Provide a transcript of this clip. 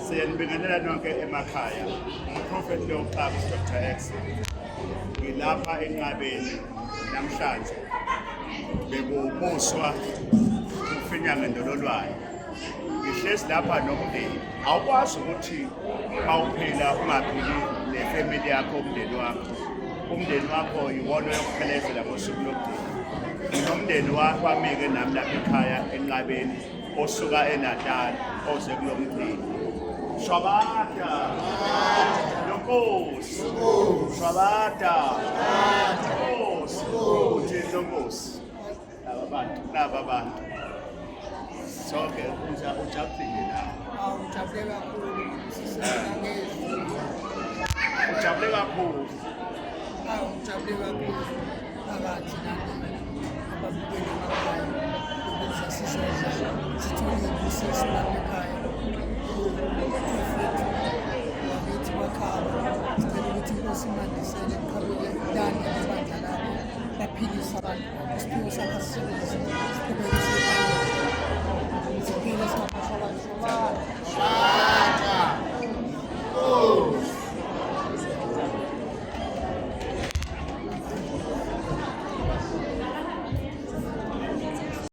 Siyanibingelela nonke emakhaya. Umprofeti Leocaps Dr. X. Ngilapha enqabeni namhlanje. Bekubuswa ufinyanga ndololwayo. Ngihlezi lapha nomndeni. Awukwazi ukuthi awuphila ungaphili nefamily yakho umndeni wakho. Umndeni wakho yiwona oyokuphelezela ngosuku lokugcina. Nomndeni wami-ke nami lapha ekhaya enqabeni osuka eNatal oze kulomcimbi. Shwabata Nonkosi Shwabata Nonkosi uthi Nonkosi laba bantu sonke ujabulile nawe Ujabule kakhulu sisangezwe ujabule kakhulu ujabule kakhulu phakathi ababukeli emakhaya ukuze sizodla sithole ibusisi lapha ekhaya wakithi bakhaba sicela ukuthi inkosi imandisele iqhabule lana nebandla labo baphilise abantu isiphiwo sakho sisebenzise siqhubeke